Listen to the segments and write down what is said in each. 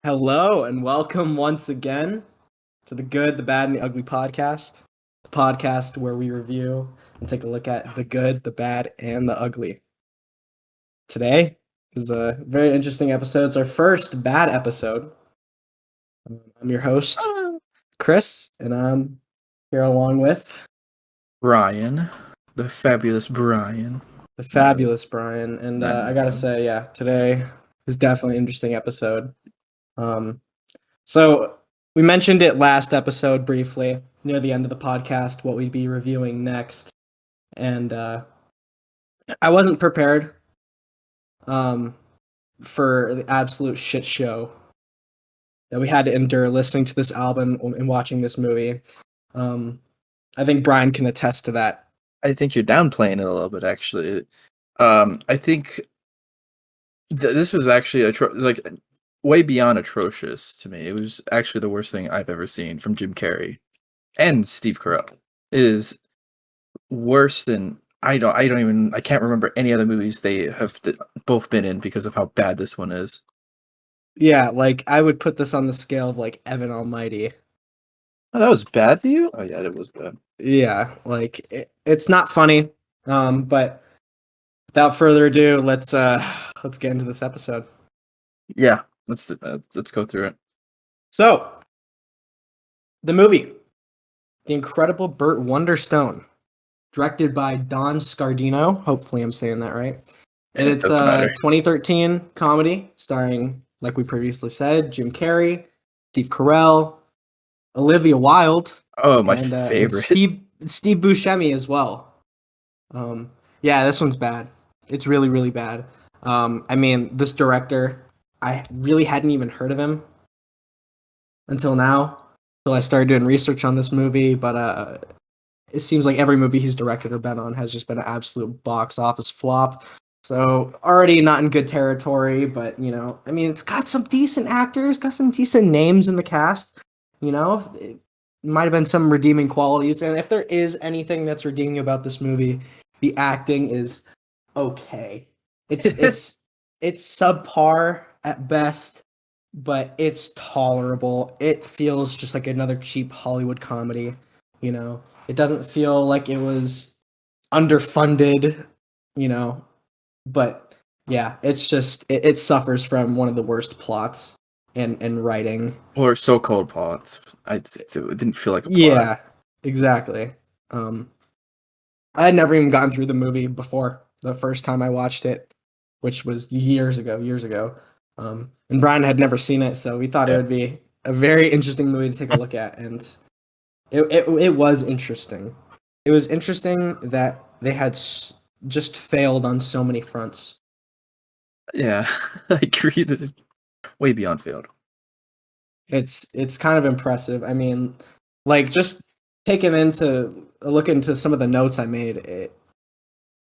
Hello and welcome once again to the Good, the Bad, and the Ugly podcast. The podcast where we review and take a look at the good, the bad, and the ugly. Today is a very interesting episode. It's our first bad episode. I'm your host, Chris, and I'm here along with Bryan, the fabulous Bryan. the fabulous Bryan. And I gotta say, today is definitely an interesting episode. So we mentioned it last episode briefly near the end of the podcast, what we'd be reviewing next. And I wasn't prepared for the absolute shit show that we had to endure listening to this album and watching this movie. I think Bryan can attest to that. I think you're downplaying it a little bit, actually. I think this was actually way beyond atrocious to me. It was actually the worst thing I've ever seen from Jim Carrey and Steve Carell. It is worse than I can't remember any other movies they have both been in because of how bad this one is. Yeah, like I would put this on the scale of like Evan Almighty. Oh, that was bad to you? Oh yeah, it was bad. Yeah, like it's not funny. But without further ado, let's get into this episode. Yeah, let's go through it. So, the movie, The Incredible Burt Wonderstone, directed by Don Scardino. Hopefully, I'm saying that right. And it's a 2013 comedy starring, like we previously said, Jim Carrey, Steve Carell, Olivia Wilde. Oh, my favorite. And Steve Buscemi as well. Yeah, this one's bad. It's really, really bad. I mean, this director, I really hadn't even heard of him until now, until I started doing research on this movie, but it seems like every movie he's directed or been on has just been an absolute box office flop. So already not in good territory, but I mean, it's got some decent actors, got some decent names in the cast. It might have been some redeeming qualities, and if there is anything that's redeeming about this movie, the acting is okay. It's subpar at best, but it's tolerable. It feels just like another cheap Hollywood comedy. It doesn't feel like it was underfunded. But yeah, it's just it suffers from one of the worst plots and writing. Or so-called plots. It didn't feel like a plot. Yeah, exactly. I had never even gotten through the movie before the first time I watched it, which was years ago. And Bryan had never seen it, so we thought it would be a very interesting movie to take a look at, and it was interesting. It was interesting that they had just failed on so many fronts. Yeah, I agree. This is way beyond failed. It's kind of impressive. I mean, like just taking into a look into some of the notes I made.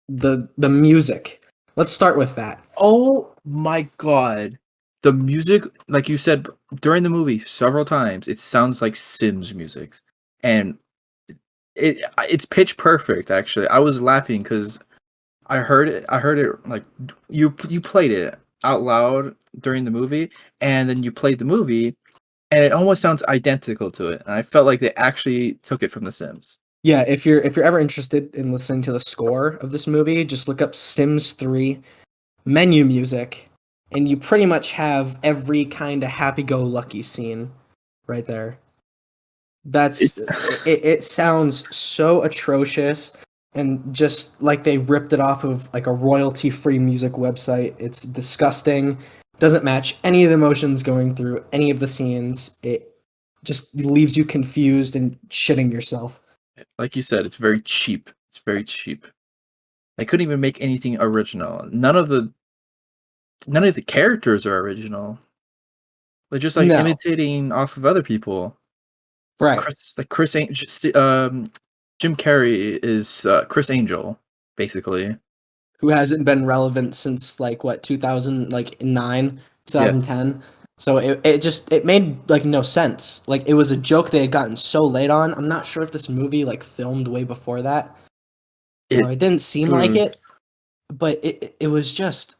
The music. Let's start with that. Oh my god, the music, like you said during the movie several times, it sounds like Sims music, and it's pitch perfect. Actually, I was laughing because I heard it like you played it out loud during the movie, and then you played the movie, and it almost sounds identical to it. And I felt like they actually took it from The Sims. Yeah, if you're ever interested in listening to the score of this movie, just look up Sims 3 menu music, and you pretty much have every kind of happy-go-lucky scene right there. It sounds so atrocious, and just like they ripped it off of like a royalty-free music website. It's disgusting. Doesn't match any of the emotions going through any of the scenes. It just leaves you confused and shitting yourself. Like you said, it's very cheap. It's very cheap. They couldn't even make anything original. None of the characters are original. They're just like imitating off of other people. Right. Jim Carrey is Chris Angel, basically. Who hasn't been relevant since like what 2009, 2010. Yes. So it made like no sense. Like it was a joke they had gotten so late on. I'm not sure if this movie like filmed way before that. It didn't seem like it, but it was just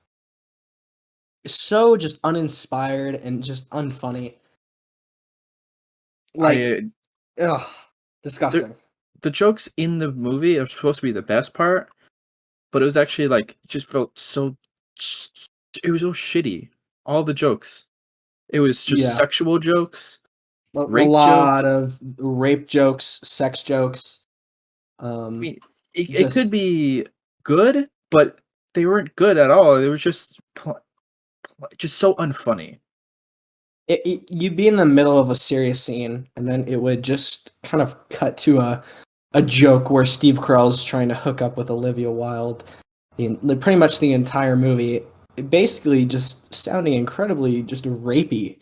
so just uninspired and just unfunny. Like, I ugh, disgusting. the jokes in the movie are supposed to be the best part, but it was actually like just felt so. It was so shitty. All the jokes. It was just Yeah, sexual jokes, a rape jokes. lot of rape jokes, sex jokes. I Um, mean, it could just be good, but they weren't good at all. They were just just so unfunny. you'd be in the middle of a serious scene, and then it would just kind of cut to a joke where Steve Carell's trying to hook up with Olivia Wilde. Pretty much the entire movie, basically just sounding incredibly just rapey,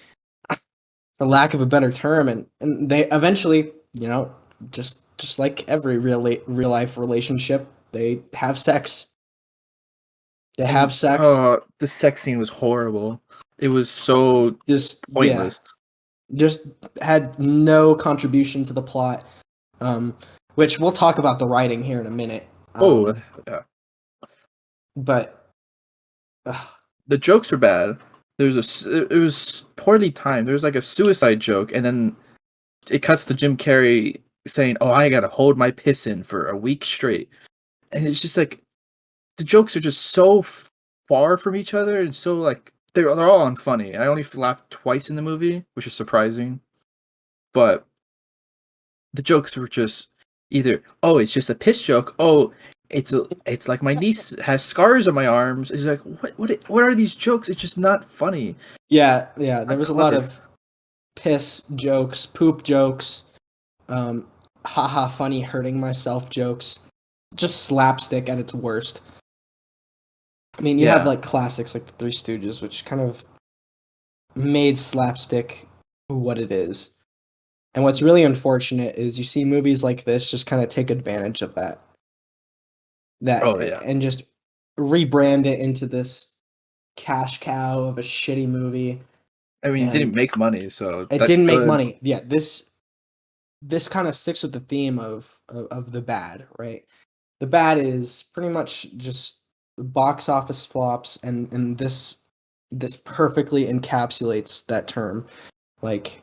for lack of a better term, and they eventually, just like every real life relationship, they have sex. They have And sex. the sex scene was horrible. It was so Just yeah, pointless. just had no contribution to the plot. Um, which we'll talk about the writing here in a minute. Oh, yeah. But uh, The jokes were bad. It was poorly timed. There was like a suicide joke, and then it cuts to Jim Carrey saying, "Oh, I gotta hold my piss in for a week straight," and it's just like the jokes are just so far from each other and so like they're all unfunny. I only laughed twice in the movie, which is surprising, but the jokes were just either oh it's just a piss joke, oh it's like my niece has scars on my arms. It's like what are these jokes? It's just not funny, yeah, there not was a lot clever. of piss jokes, poop jokes, haha, funny, hurting myself jokes. Just slapstick at its worst. I mean, you have Yeah, like classics like the Three Stooges, which kind of made slapstick what it is. And what's really unfortunate is you see movies like this just kind of take advantage of that oh yeah. and just rebrand it into this cash cow of a shitty movie. I mean, it didn't And make money, so it that's didn't make good. money. Yeah, this kind of sticks with the theme of the bad, right? The bad is pretty much just box office flops, and this perfectly encapsulates that term. Like,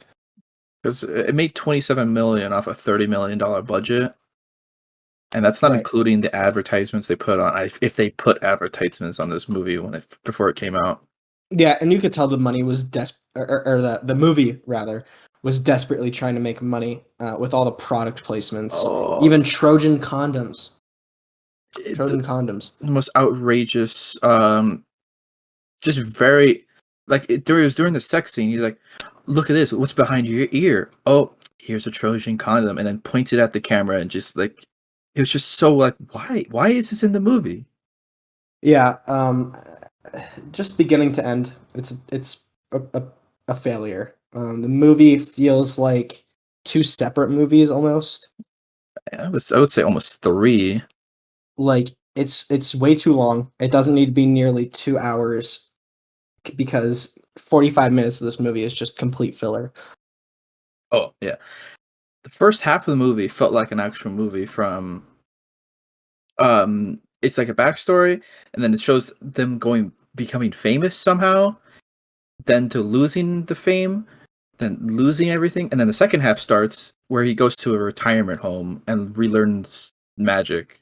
Because it made 27 million off a $30 million budget, and that's not right. including the advertisements they put on. If they put advertisements on this movie before it came out. Yeah, and you could tell the money was or the movie rather was desperately trying to make money with all the product placements, Oh, even Trojan condoms. it's Trojan condoms. the most outrageous. Just very like it was during the sex scene. He's like, "Look at this! What's behind your ear? Oh, here's a Trojan condom," and then points it at the camera and just like it was just so like, why? Why is this in the movie? Yeah, just beginning to end, it's a failure. The movie feels like two separate movies almost. I would say almost three. Like it's way too long. It doesn't need to be nearly 2 hours because 45 minutes of this movie is just complete filler. Oh yeah, the first half of the movie felt like an actual movie from it's like a backstory, and then it shows them becoming famous somehow, then to losing the fame, then losing everything, and then the second half starts where he goes to a retirement home and relearns magic.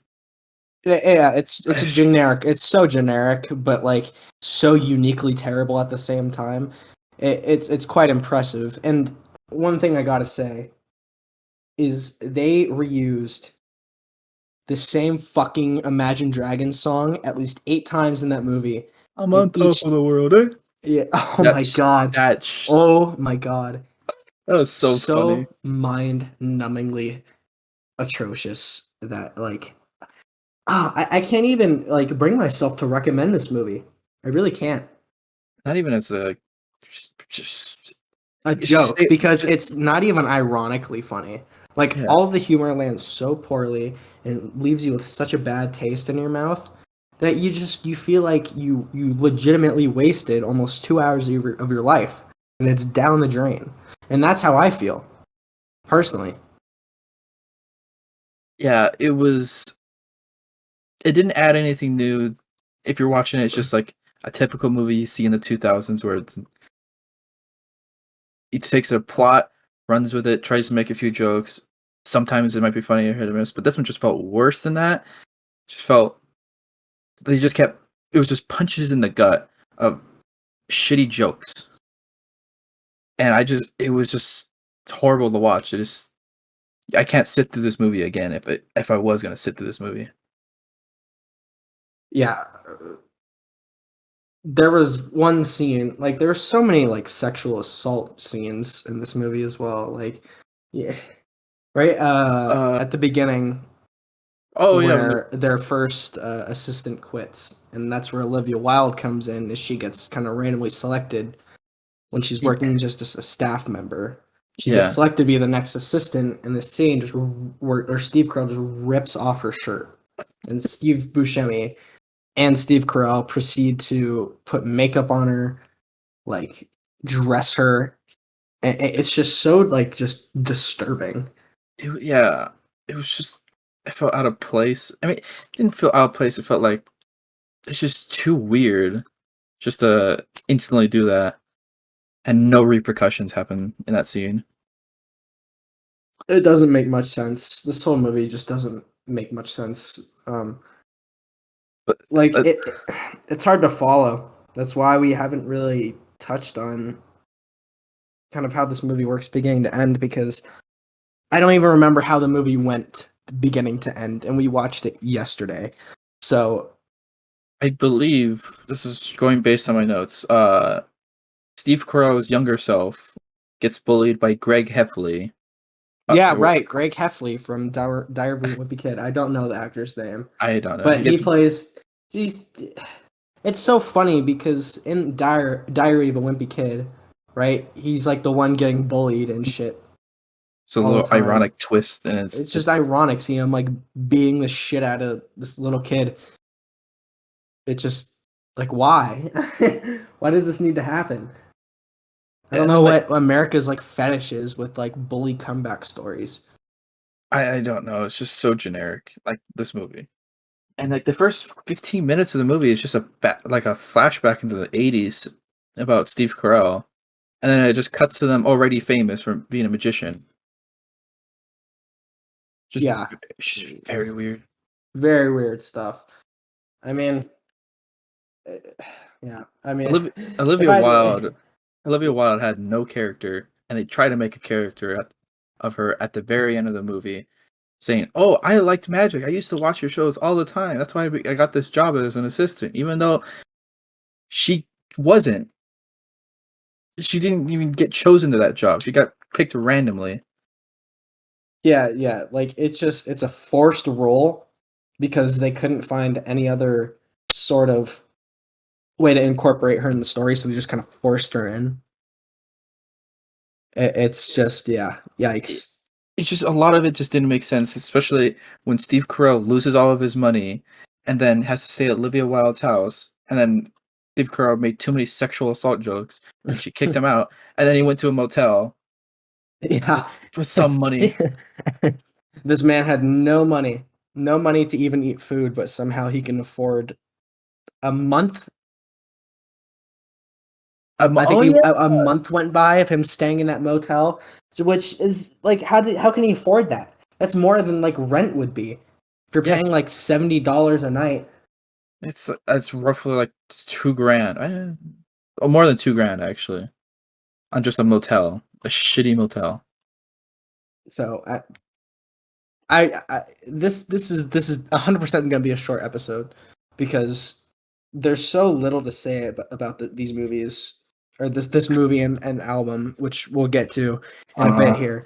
Yeah, it's a generic. It's so generic, but like so uniquely terrible at the same time. It's quite impressive. And one thing I gotta say is they reused the same fucking Imagine Dragons song at least 8 times in that movie. I'm And on top each, of the world, eh? yeah, oh my That's god, oh my god, that was so funny. so mind-numbingly atrocious that like I can't even like bring myself to recommend this movie. I really can't. Not even as a just A it's just joke because just it's not even ironically funny. Like yeah. all of the humor lands so poorly and leaves you with such a bad taste in your mouth that you feel like you legitimately wasted almost 2 hours of your life and it's down the drain. And that's how I feel personally. Yeah, it didn't add anything new. If you're watching it, it's just like a typical movie you see in the 2000s where it takes a plot, runs with it, tries to make a few jokes. Sometimes it might be funny or hit or miss, but this one just felt worse than that. Just felt they just kept it was just punches in the gut of shitty jokes. And it was just horrible to watch. I can't sit through this movie again if I was gonna sit through this movie. Yeah. There was one scene, like there were so many like sexual assault scenes in this movie as well. Like, yeah, right Uh at the beginning oh yeah, where their first assistant quits, and that's where Olivia Wilde comes in, as she gets kind of randomly selected when she's working just as a staff member. She gets selected to be the next assistant, and the scene just where Steve Carell just rips off her shirt, and Steve Buscemi and Steve Carell proceed to put makeup on her, like dress her. And it's just so like just disturbing. it was just I felt out of place. I mean, it didn't feel out of place. It felt like it's just too weird just to instantly do that and no repercussions happen in that scene. It doesn't make much sense. This whole movie just doesn't make much sense. But Like it's hard to follow. That's why we haven't really touched on kind of how this movie works beginning to end, because I don't even remember how the movie went beginning to end, and we watched it yesterday. So I believe this is going based on my notes. Steve Carell's younger self gets bullied by Greg Heffley. yeah, right, Greg Heffley from Diary of a Wimpy Kid. I don't know the actor's name, I don't know. but he plays. He's, it's so funny because in Diary of a Wimpy Kid, right? He's like the one getting bullied and shit. It's a little ironic twist, and it's just ironic seeing him like beating the shit out of this little kid. It's just like, why? Why does this need to happen? I don't know what America's like fetish is with like bully comeback stories. I don't know. It's just so generic, like this movie. And like the first 15 minutes of the movie is just like a flashback into the 80s about Steve Carell, and then it just cuts to them already famous for being a magician. It's just very weird. Very weird stuff. I mean, yeah. I mean, Olivia Wilde had no character, and they try to make a character of her at the very end of the movie, saying, "Oh, I liked magic. I used to watch your shows all the time. That's why I got this job as an assistant," even though she wasn't. She didn't even get chosen to that job. She got picked randomly. Yeah. Like it's a forced role because they couldn't find any other sort of way to incorporate her in the story, so they just kind of forced her in. It's just, yeah, yikes. It's just a lot of it just didn't make sense, especially when Steve Carell loses all of his money and then has to stay at Olivia Wilde's house, and then Steve Carell made too many sexual assault jokes and she kicked him out, and then he went to a motel with some money. This man had no money to even eat food, but somehow he can afford a month. I think a month went by of him staying in that motel, which is like, how can he afford that? That's more than like rent would be. If you're paying like $70 a night, it's roughly like $2,000, or more than $2,000 actually, on just a motel, a shitty motel. So this is 100% going to be a short episode because there's so little to say about these movies, or this movie and album, which we'll get to in a bit here.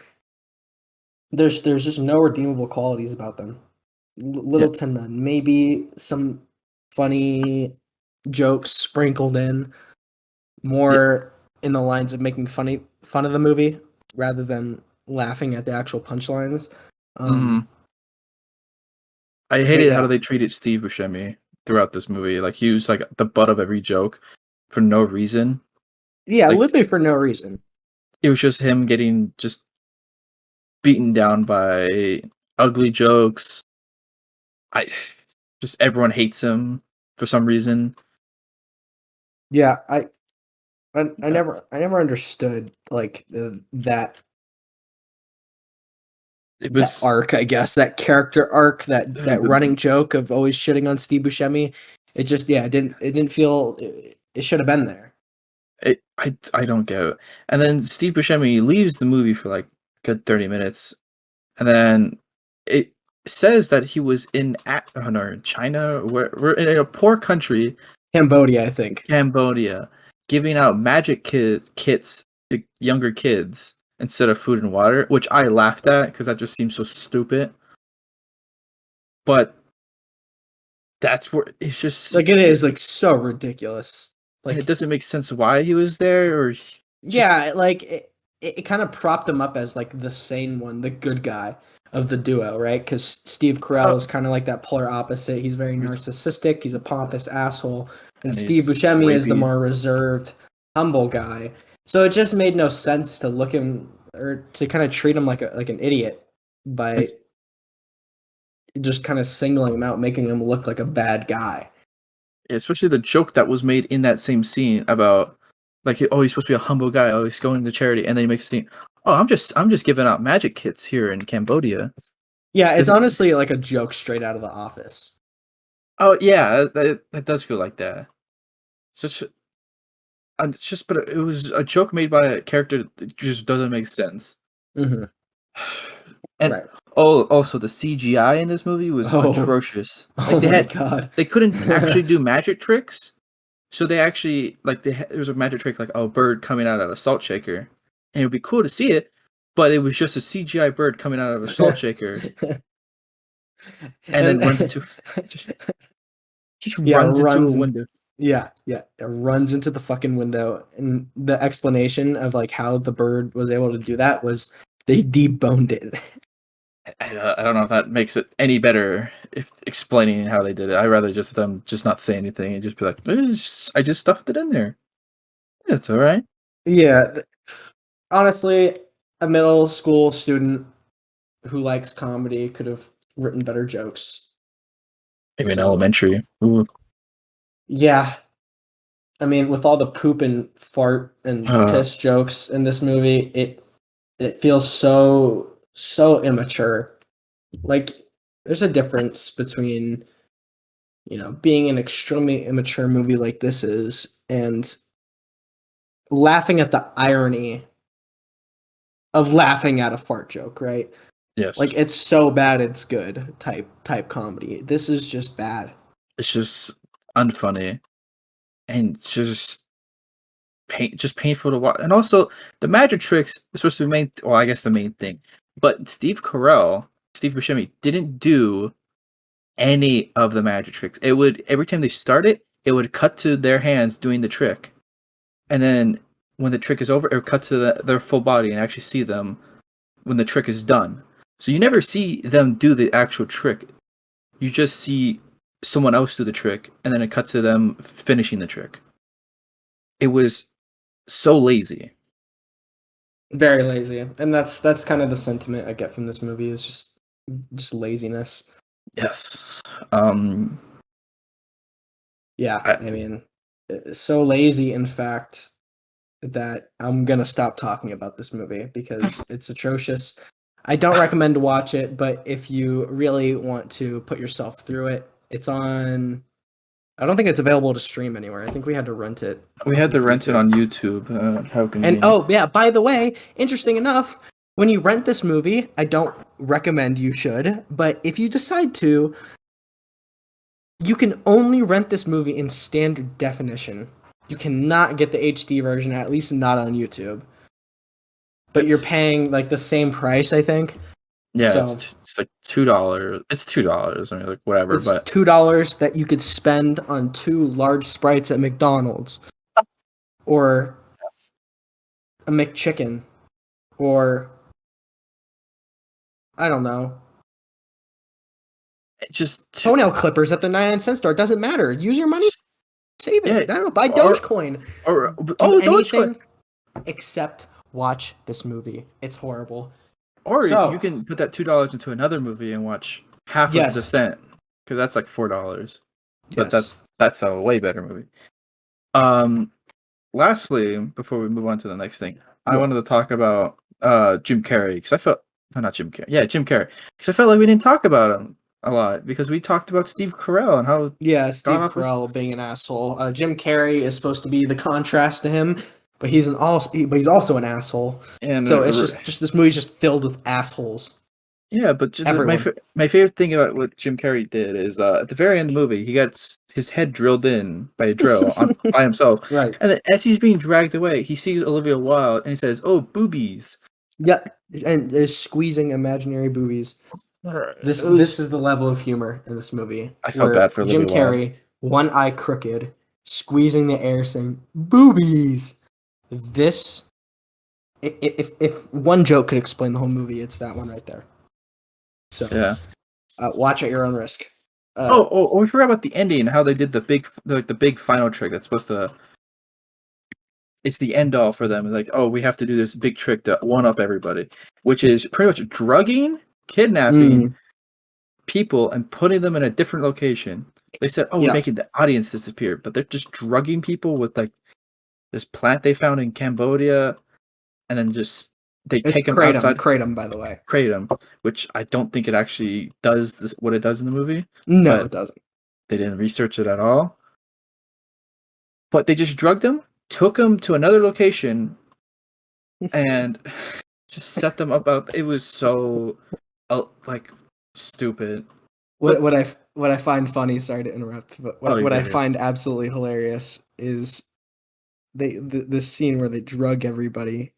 There's just no redeemable qualities about them. Little to none. Maybe some funny jokes sprinkled in, more in the lines of making fun of the movie rather than laughing at the actual punchlines. I hated how they treated Steve Buscemi throughout this movie. Like he was like the butt of every joke for no reason. Yeah, like, literally for no reason. It was just him getting just beaten down by ugly jokes. Everyone hates him for some reason. Yeah, I never understood like that It that was arc, I guess, that character arc, that running joke of always shitting on Steve Buscemi. It just, yeah, it didn't feel it should have been there. I don't get it. And then Steve Buscemi leaves the movie for like good 30 minutes, and then it says that he was oh no, China, where we're in a poor country, Cambodia, I think. Cambodia, giving out kits to younger kids instead of food and water, which I laughed at because that just seems so stupid. But that's where it's just Like it is like so ridiculous. and it Like doesn't make sense why he was there or just yeah, like it kind of propped him up as like the sane one, the good guy of the duo, right? Because Steve Carell oh, is kind of like that polar opposite. He's very narcissistic. He's a pompous asshole, and and Steve he's Buscemi is the rapey. more reserved, humble guy. So it just made no sense to look him or to kind of treat him like an idiot by It's, just kind of singling him out, making him look like a bad guy. especially the joke that was made in that same scene about like oh he's supposed to be a humble guy, oh he's going to charity, and then he makes a scene. Oh, I'm just giving out magic kits here in Cambodia. Yeah, it's Doesn't honestly like a joke straight out of The Office. oh yeah, that does feel like that. Such it's just but it was a joke made by a character that just doesn't make sense. Hmm. And Right. oh, also the CGI in this movie was Oh, atrocious. oh Like my god. they couldn't actually do magic tricks, so they actually like there was a magic trick like a bird coming out of a salt shaker, and it would be cool to see it, but it was just a CGI bird coming out of a salt shaker and then runs And into just, just yeah, runs into a window. yeah, it runs into the fucking window. And the explanation of like how the bird was able to do that was they deboned it. I don't know if that makes it any better if explaining how they did it. I'd rather just them just not say anything and just be like, I just stuffed it in there. It's all right. Yeah, honestly, a middle school student who likes comedy could have written better jokes. Maybe in So, elementary. Ooh. yeah, I mean, with all the poop and fart and Uh, piss jokes in this movie, it feels so immature. Like there's a difference between, being an extremely immature movie like this is and laughing at the irony of laughing at a fart joke, right? Like yes. it's so bad it's good type comedy. This is just bad. It's just unfunny and just painful to watch. And also the magic tricks are supposed to be well, I guess the main thing. But Steve Buscemi didn't do any of the magic tricks. It would every time they start it, it would cut to their hands doing the trick. And then when the trick is over, it would cut to their full body and actually see them when the trick is done. So you never see them do the actual trick. You just see someone else do the trick, and then it cuts to them finishing the trick. It was so lazy. Very lazy. And that's kind of the sentiment I get from this movie is just laziness. Yes. Yeah, I, I mean, so lazy in fact that I'm gonna stop talking about this movie because it's atrocious. I don't recommend to watch it, but if you really want to put yourself through it, it's on. I don't think it's available to stream anywhere. I think we had to rent it we off had of to rent it YouTube. on YouTube. How And convenient. oh yeah, by the way, interesting enough, when you rent this movie, I don't recommend you should, but if you decide to, you can only rent this movie in standard definition. You cannot get the HD version, at least not on YouTube. But you're It's paying like the same price, I think. yeah, So it's like $2. It's $2. I mean, like whatever, it's but $2 that you could spend on 2 large Sprites at McDonald's, or a McChicken, or I don't know, it just toenail clippers at the 99-cent store. It doesn't matter. Use your money, save it. yeah, I don't know. Buy or Dogecoin. or Do Dogecoin. anything except watch this movie. It's horrible. Or you So can put that $2 into another movie and watch Half of the yes, Cent because that's like $4. But yes. that's a way better movie. Lastly, before we move on to the next thing, I Yeah. wanted to talk about Jim Carrey because I felt not Jim Carrey, yeah, Jim Carrey, because I felt like we didn't talk about him a lot because we talked about Steve Carell and how Yeah, god Steve awful. Carell being an asshole. Jim Carrey is supposed to be the contrast to him, but he's he's also an asshole. And So it's just this movie's just filled with assholes. yeah, but just Everyone. my favorite thing about what Jim Carrey did is at the very end of the movie, he gets his head drilled in by a drill by himself, Right. and then as he's being dragged away, he sees Olivia Wilde and he says, "Oh, boobies." Yep. And is squeezing imaginary boobies. This It was- is the level of humor in this movie. I felt where bad for Jim Olivia Wilde. Carrey, one eye crooked, squeezing the air, saying "boobies." This, if one joke could explain the whole movie, it's that one right there. So Yeah. watch at your own risk. We forgot about the ending. How they did the big final trick. That's supposed to. It's the end all for them. Like, oh, we have to do this big trick to one up everybody, which is pretty much drugging, kidnapping people, and putting them in a different location. They said, "Oh, we're making the audience disappear," but they're just drugging people with like this plant they found in Cambodia, and then just they take them outside. Kratom, by the way. Kratom, which I don't think it actually does what it does in the movie. No, it doesn't. They didn't research it at all. But they just drugged them, took them to another location, and just set them up. It was so like stupid. What I find funny. Sorry to interrupt, but what I find absolutely hilarious is the scene where they drug everybody.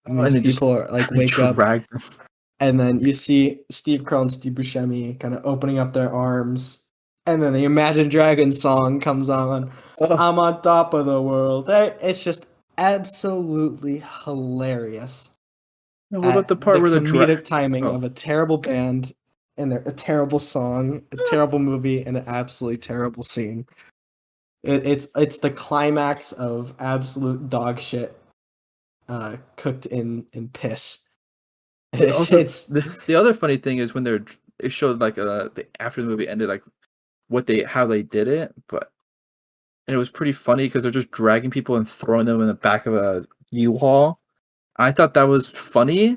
And these people are like wake up, them. and then you see Steve Carell and Steve Buscemi kind of opening up their arms, and then the Imagine Dragons song comes on. I'm on top of the world. It's just absolutely hilarious. What about the part where the comedic timing of a terrible band and a terrible song, a terrible movie, and an absolutely terrible scene? It's the climax of absolute dog shit. Cooked in piss. It's the other funny thing is when it showed like after the movie ended, like how they did it, and it was pretty funny because they're just dragging people and throwing them in the back of a U-Haul. I thought that was funny,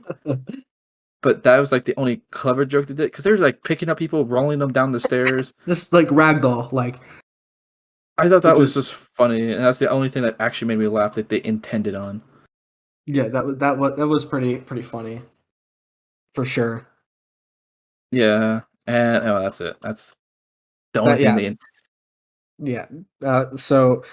but that was like the only clever joke they did because they're like picking up people, rolling them down the stairs, just like ragdoll. Like I thought that was just funny, and that's the only thing that actually made me laugh that they intended on. Yeah, that was pretty funny, for sure. Yeah, and that's it. That's the only thing Yeah. So,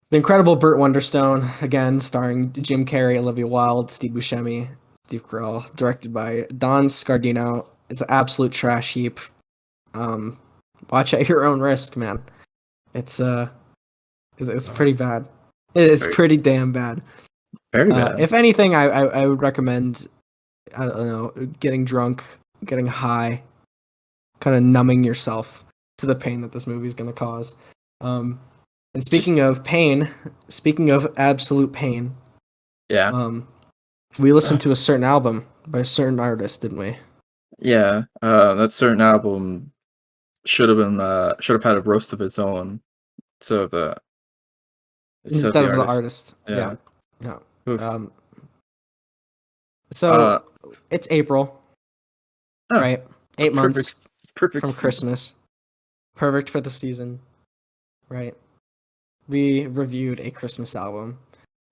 The Incredible Burt Wonderstone, again starring Jim Carrey, Olivia Wilde, Steve Buscemi, Steve Carell, directed by Don Scardino. It's an absolute trash heap. Watch at your own risk, man. It's pretty bad. It's pretty damn bad. Very bad. If anything, I would recommend, I don't know, getting drunk, getting high, kind of numbing yourself to the pain that this movie is going to cause. And speaking of pain, speaking of absolute pain, we listened to a certain album by a certain artist, didn't we? Yeah, that certain album should have had a roast of its own. So instead of the artist. Yeah. So it's April, right? 8 months perfect from Christmas. Perfect for the season, right? We reviewed a Christmas album.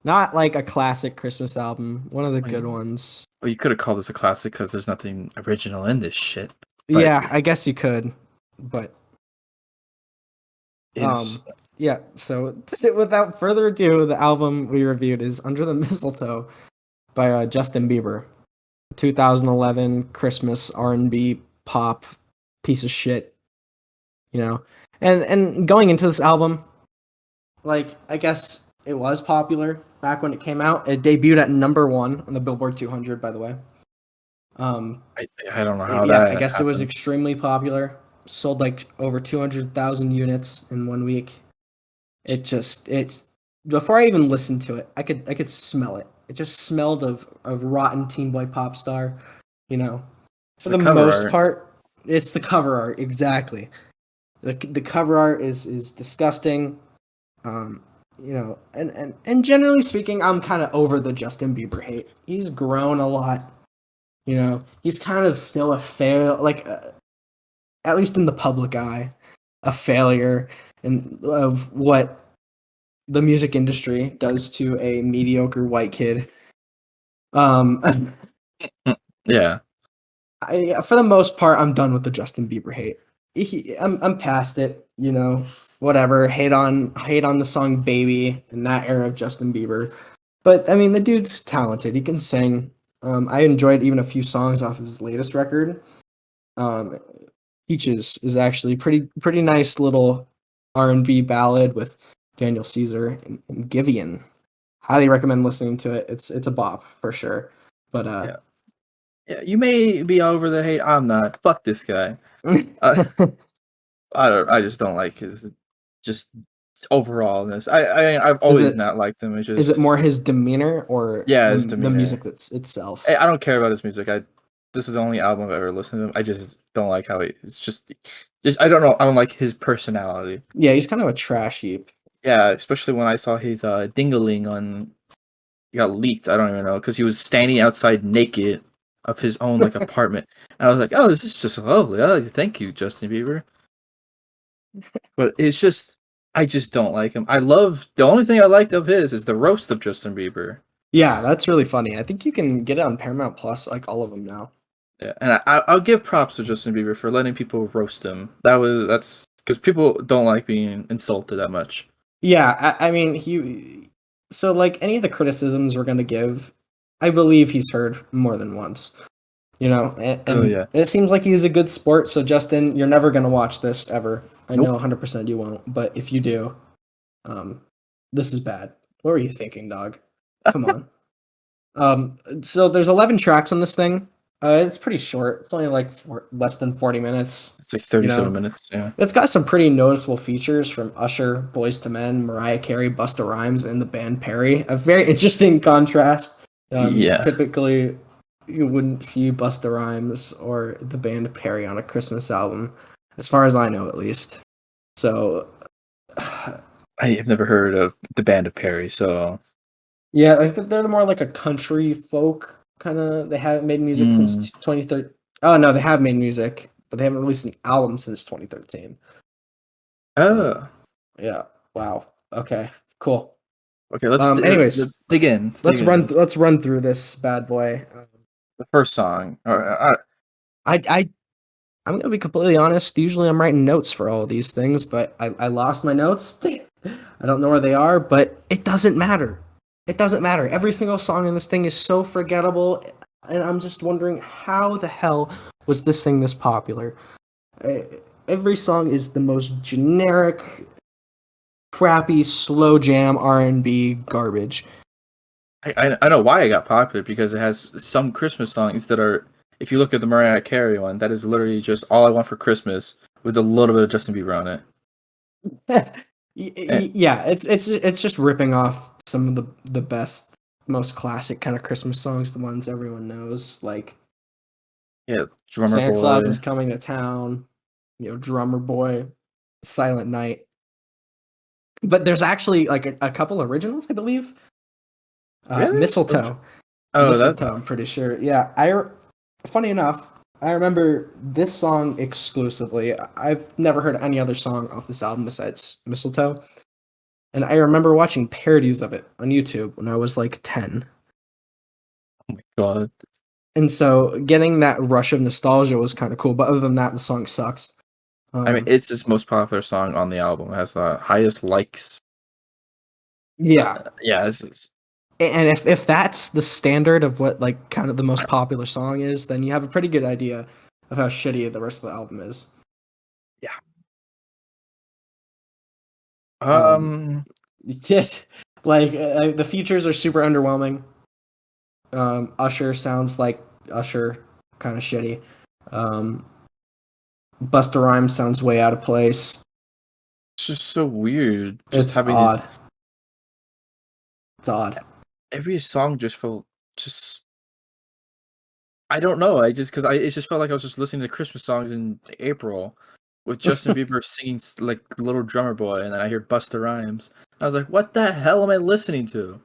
Not like a classic Christmas album, one of the good ones. Well, you could have called this a classic because there's nothing original in this shit. Yeah, I guess you could, but yeah. So without further ado, the album we reviewed is Under the Mistletoe by Justin Bieber, 2011 Christmas R&B pop piece of shit. You know, and going into this album, like I guess it was popular back when it came out. It debuted at number 1 on the Billboard 200, by the way. I don't know how I guess happened. It was extremely popular. Sold like over 200,000 units in 1 week. It's before I even listened to it, I could smell it. It just smelled of rotten teen boy pop star, you know. For the most part, it's the cover art, exactly. The cover art is disgusting. and generally speaking, I'm kind of over the Justin Bieber hate. He's grown a lot. He's kind of still a fail, like at least in the public eye, a failure in of what the music industry does to a mediocre white kid. Um, Yeah. for the most part, I'm done with the Justin Bieber hate. I'm past it. Whatever. Hate on the song "Baby" in that era of Justin Bieber, but I mean the dude's talented. He can sing. I enjoyed even a few songs off his latest record. Um, Peaches is actually pretty nice little R&B ballad with Daniel Caesar and Giveon. Highly recommend listening to it. It's a bop for sure. But Yeah. Yeah, you may be over the hate. I'm not. Fuck this guy. I just don't like his just overallness. I've is always it not liked him. It's is it just more his demeanor or yeah, the his the demeanor. music that's itself? I don't care about his music. This is the only album I've ever listened to him. I just don't like how it's just I don't know. I don't like his personality. Yeah, he's kind of a trash heap. Yeah, especially when I saw his dingaling on he got leaked. I don't even know because he was standing outside naked of his own like apartment, and I was like, oh, this is just lovely. Oh, thank you, Justin Bieber. But it's just I just don't like him. The only thing I liked of his is the roast of Justin Bieber. Yeah, that's really funny. I think you can get it on Paramount Plus, like all of them now. Yeah, and I'll give props to Justin Bieber for letting people roast him. That's because people don't like being insulted that much. Yeah, I mean so like any of the criticisms we're gonna give, I believe he's heard more than once. And, Oh and yeah, it seems like he's a good sport. So Justin, you're never gonna watch this ever. I know nope. 100% you won't, but if you do, um, this is bad. What were you thinking, dog? Come on. So there's 11 tracks on this thing. It's pretty short. It's only like less than 40 minutes. It's like You 37 know, minutes. Yeah, it's got some pretty noticeable features from Usher, Boys to Men, Mariah Carey, Busta Rhymes, and the band Perry. A very interesting contrast. yeah. Typically, you wouldn't see Busta Rhymes or the band Perry on a Christmas album, as far as I know, at least. So, I have never heard of the band of Perry, so yeah, I think they're more like a country folk kind of. They haven't made music since 2013. Oh no, they have made music, but they haven't released an album since 2013. oh, Yeah. Wow. Okay. Cool. okay. Anyways, Let's dig in. let's run through this bad boy. The first song. I I'm gonna be completely honest. Usually, I'm writing notes for all of these things, but I lost my notes. I don't know where they are, but it doesn't matter. It doesn't matter. Every single song in this thing is so forgettable, and I'm just wondering how the hell was this thing this popular? Every song is the most generic, crappy, slow jam R&B garbage. I know why it got popular because it has some Christmas songs that are. If you look at the Mariah Carey one, that is literally just "All I Want for Christmas" with a little bit of Justin Bieber on it. And, Yeah, it's just ripping off some of the best, most classic kind of Christmas songs, the ones everyone knows, like yeah, Drummer Santa Claus is Boy. coming to town, Drummer Boy, Silent Night. But there's actually like a couple originals, I believe. Really? Mistletoe, Oh, that. Mistletoe. I'm pretty sure. Yeah, funny enough, I remember this song exclusively. I've never heard any other song off this album besides Mistletoe. And I remember watching parodies of it on YouTube when I was like 10. Oh my god. And so getting that rush of nostalgia was kind of cool. But other than that, the song sucks. I mean, Um, it's his most popular song on the album. It has the highest likes. yeah. Yeah, And if that's the standard of what like kind of the most popular song is, then you have a pretty good idea of how shitty the rest of the album is. yeah. Um, Um, like the features are super underwhelming. Usher sounds like Usher, kind of shitty. Um, Busta Rhymes sounds way out of place. it's just so weird. Just It's having odd. It's odd. every song just felt just. I don't know. I just because I it just felt like I was just listening to Christmas songs in April. with Justin Bieber singing like Little Drummer Boy, and then I hear Busta Rhymes. I was like, what the hell am I listening to?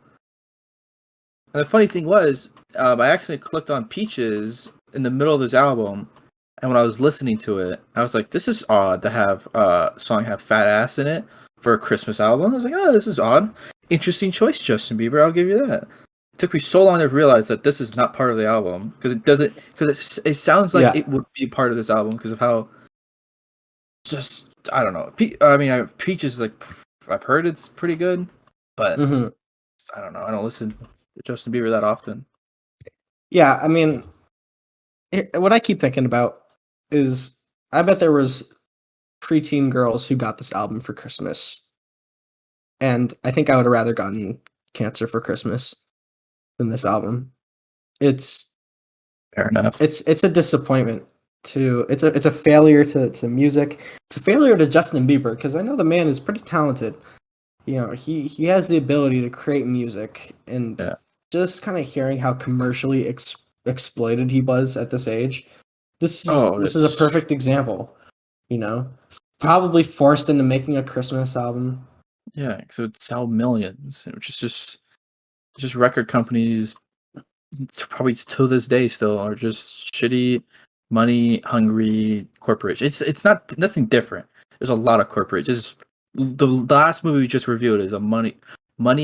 And the funny thing was, I accidentally clicked on Peaches in the middle of this album, and when I was listening to it, I was like, this is odd to have a song have fat ass in it for a Christmas album. I was like, oh, this is odd. Interesting choice, Justin Bieber. I'll give you that. It took me so long to realize that this is not part of the album because it doesn't. Because it sounds like it would be part of this album because of how. Just I don't know. I mean, Peaches like I've heard it's pretty good, but I don't know. I don't listen to Justin Bieber that often. Yeah, I mean, what I keep thinking about is I bet there was preteen girls who got this album for Christmas, and I think I would have rather gotten Cancer for Christmas than this album. It's fair enough. It's a disappointment to it's a failure to music. It's a failure to Justin Bieber because I know the man is pretty talented. You know, he has the ability to create music, and just kind of hearing how commercially exploited he was at this age. This is a perfect example. You know, probably forced into making a Christmas album. Yeah, so it sell millions, which is just record companies probably to this day still are just shitty, money hungry corporations. It's not nothing different. There's a lot of corporations. The last movie we just reviewed is a money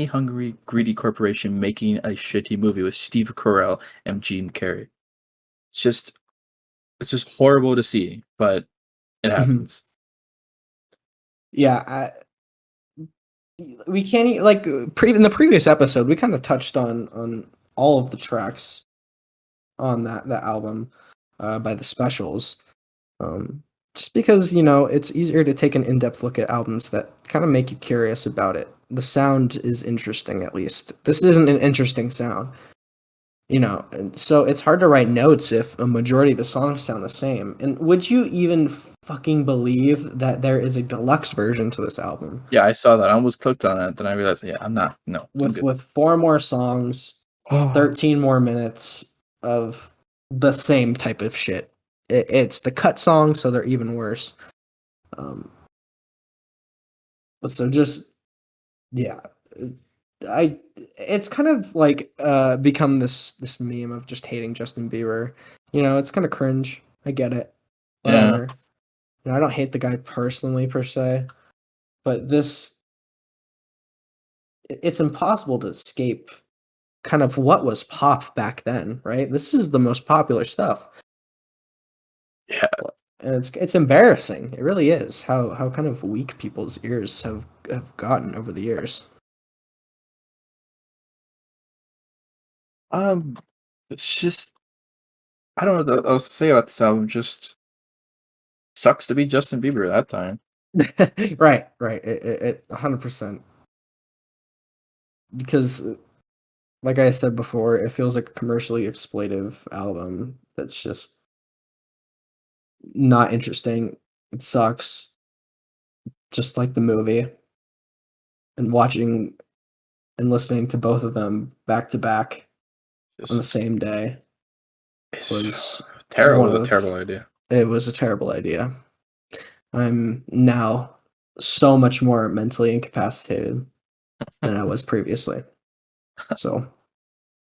hungry, greedy corporation making a shitty movie with Steve Carell and Jim Carrey. It's just horrible to see, but it happens. Yeah, we can't like in the previous episode we kind of touched on all of the tracks on that album by the Specials, just because it's easier to take an in-depth look at albums that kind of make you curious about it. The sound is interesting. At least this isn't an interesting sound, and so it's hard to write notes if a majority of the songs sound the same. And would you even fucking believe that there is a deluxe version to this album? Yeah, I saw that. I almost clicked on it, then I realized, I'm not. No, with 4 more songs, 13 more minutes of the same type of shit. It's the cut songs, so they're even worse. So just it's kind of like become this meme of just hating Justin Bieber. It's kind of cringe. I get it. Whatever. Yeah. I don't hate the guy personally per se, but it's impossible to escape kind of what was pop back then, right? This is the most popular stuff. Yeah. And it's embarrassing. It really is how kind of weak people's ears have gotten over the years. It's just I don't know what else to say about this album. Just sucks to be Justin Bieber at that time. Right. It 100%. Because, like I said before, it feels like a commercially exploitive album that's just not interesting. It sucks. Just like the movie. And watching and listening to both of them back to back on the same day was terrible. It was a terrible idea. It was a terrible idea. I'm now so much more mentally incapacitated than I was previously. So,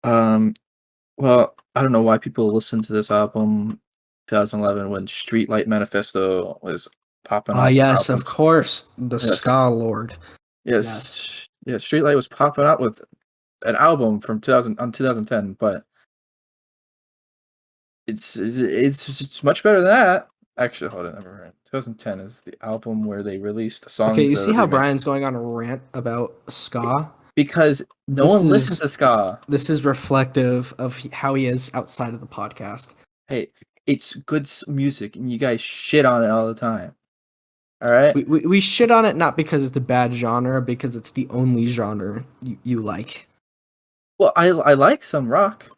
well, I don't know why people listen to this album 2011 when Streetlight Manifesto was popping up. Yes, of course, the ska lord. Yes. Yeah, Streetlight was popping up with an album from 2010, but it's much better than that. Actually, hold on, never mind. 2010 is the album where they released the songs. Okay, you see how Bryan's going on a rant about ska? Because no one listens to ska. This is reflective of how he is outside of the podcast. Hey, it's good music, and you guys shit on it all the time. All right? We shit on it not because it's a bad genre, because it's the only genre you like. Well, I like some rock.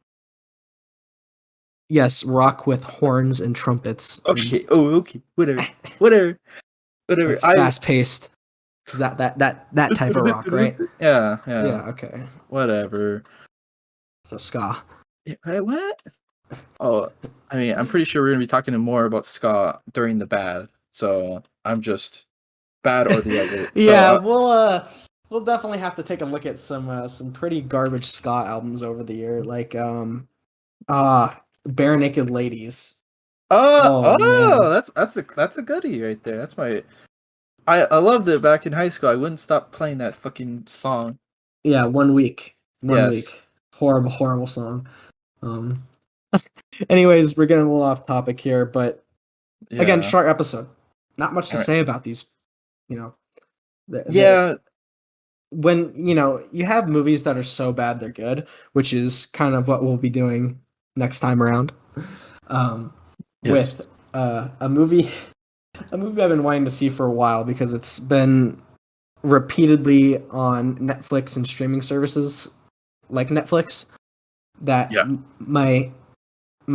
Yes, rock with horns and trumpets. Okay. Oh, okay. Whatever. It's fast paced. Is that type of rock, right? Yeah. Okay. Whatever. So ska. Yeah, what? Oh, I mean, I'm pretty sure we're gonna be talking more about ska during the bad so I'm just bad or the other. Yeah, So we'll definitely have to take a look at some pretty garbage ska albums over the year, like Bare Naked Ladies. Oh man. that's a goodie right there. That's my I loved it back in high school. I wouldn't stop playing that fucking song. Yeah, 1 week. One Yes. week. Horrible, horrible song. Um anyways, we're getting a little off topic here, but again, Yeah. short episode. Not much to Alright. say about these, you know. Yeah. When, you have movies that are so bad they're good, which is kind of what we'll be doing next time around. Yes. With a movie I've been wanting to see for a while because it's been repeatedly on Netflix and streaming services like Netflix that Yeah. my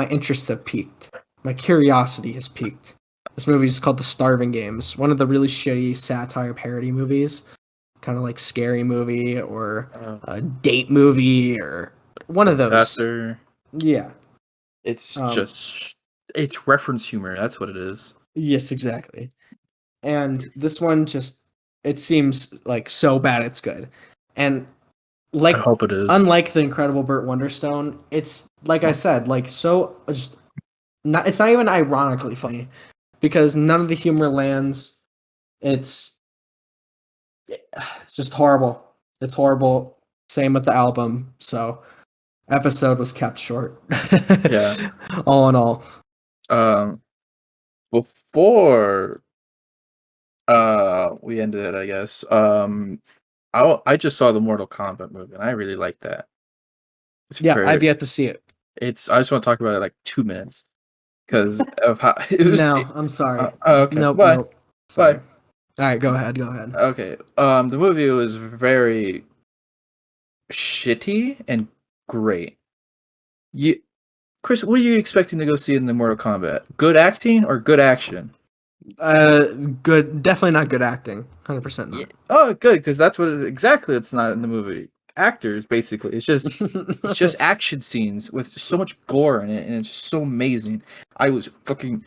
interests have peaked. My curiosity has peaked. This movie is called The Starving Games, one of the really shitty satire parody movies, kind of like Scary Movie or a Date Movie or one of those. Disaster. Yeah. It's it's reference humor. That's what it is. Yes, exactly. And this one it seems like so bad it's good. And like I hope it is. unlike The Incredible Burt Wonderstone, it's like I said, like so just not it's not even ironically funny because none of the humor lands. It's just horrible. It's horrible. Same with the album. So episode was kept short. Yeah. All in all. Before we ended it, I guess. I just saw the Mortal Kombat movie and I really like that. I've yet to see it. I just want to talk about it like 2 minutes because of how it was. No, I'm sorry. Okay. Nope. Bye. Nope. Sorry. Bye. All right, go ahead. Okay. The movie was very shitty and great. Chris, what are you expecting to go see in the Mortal Kombat? Good acting or good action? Good. Definitely not good acting. 100% not. Yeah. Oh, good, because that's what exactly it's not in the movie. Actors, basically. It's just action scenes with so much gore in it, and it's just so amazing. I was fucking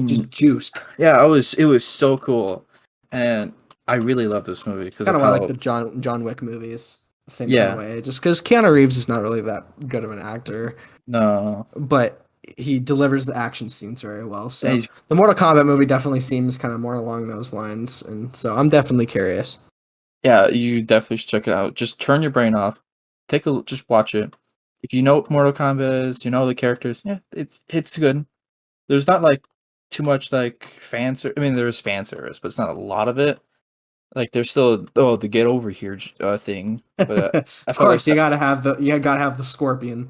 just juiced. Yeah, it was so cool, and I really love this movie because kind of like the John Wick movies. Same kind of way. Just because Keanu Reeves is not really that good of an actor. No, but he delivers the action scenes very well. So the Mortal Kombat movie definitely seems kind of more along those lines, and so I'm definitely curious. Yeah, you definitely should check it out. Just turn your brain off. Just watch it. If you know what Mortal Kombat is, you know the characters. Yeah, it's good. There's not like too much like fan service. I mean, there's fan service, but it's not a lot of it. Like there's still the get over here thing. But of course, you gotta have the Scorpion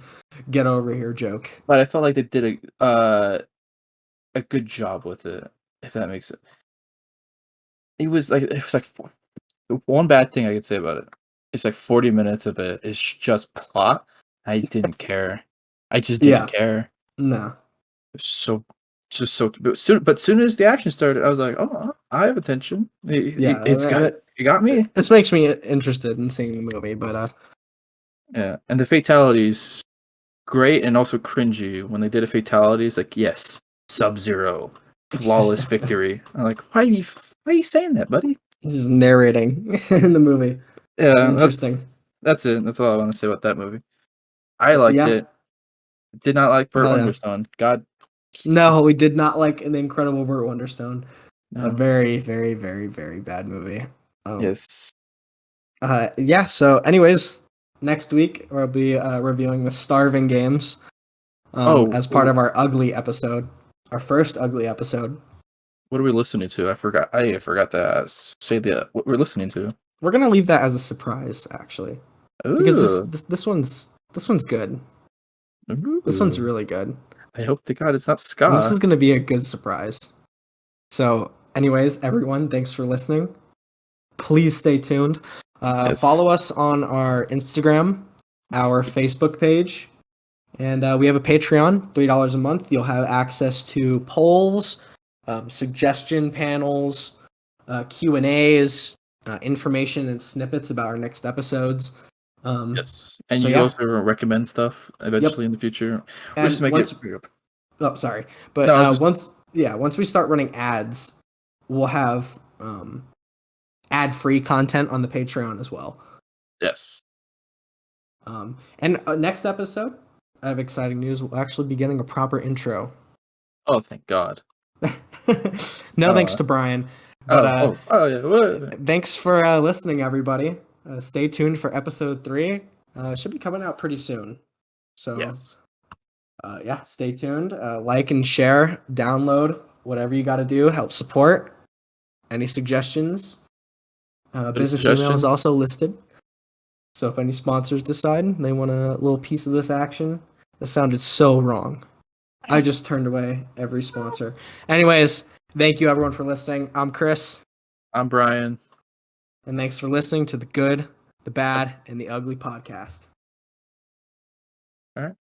get over here joke. But I felt like they did a good job with it. If that makes it. It was like one bad thing I could say about it. It's like 40 minutes of it is just plot. I didn't care. I just didn't care. No. But soon as the action started, I was like, oh, I have attention. It got me. This makes me interested in seeing the movie, but yeah, and the fatalities, great and also cringy. When they did a fatality, it's like, yes, Sub-Zero, flawless victory. I'm like, why are you saying that, buddy? This is narrating in the movie. Yeah, interesting. That's it. That's all I want to say about that movie. I liked it. Did not like Burt Wonderstone. God. No, we did not like The Incredible Burt Wonderstone. No. A very, very, very, very bad movie. Yes. Yeah. So, anyways, next week we'll be reviewing The Starving Games. As part of our ugly episode, our first ugly episode. What are we listening to? I forgot to say what we're listening to. We're gonna leave that as a surprise, actually, because this one's good. Ooh. This one's really good. I hope to God it's not ska. And this is gonna be a good surprise. So, anyways, everyone, thanks for listening. Please stay tuned. Yes. Follow us on our Instagram, our Facebook page, and we have a Patreon, $3 a month. You'll have access to polls, suggestion panels, Q&As, information and snippets about our next episodes. Yes, and you also recommend stuff eventually in the future. Oh, sorry, but once we start running ads, we'll have ad-free content on the Patreon as well. Yes. And next episode, I have exciting news. We'll actually be getting a proper intro. Oh, thank God. No thanks to Bryan. But yeah. Thanks for listening, everybody. Stay tuned for episode 3. It should be coming out pretty soon. So Yes. Stay tuned. Like and share, download, whatever you got to do. Help support. Any suggestions? Business email is also listed. So if any sponsors decide they want a little piece of this action, that sounded so wrong. I just turned away every sponsor. Anyways, thank you everyone for listening. I'm Chris. I'm Bryan. And thanks for listening to the Good, the Bad, and the Ugly podcast. All right.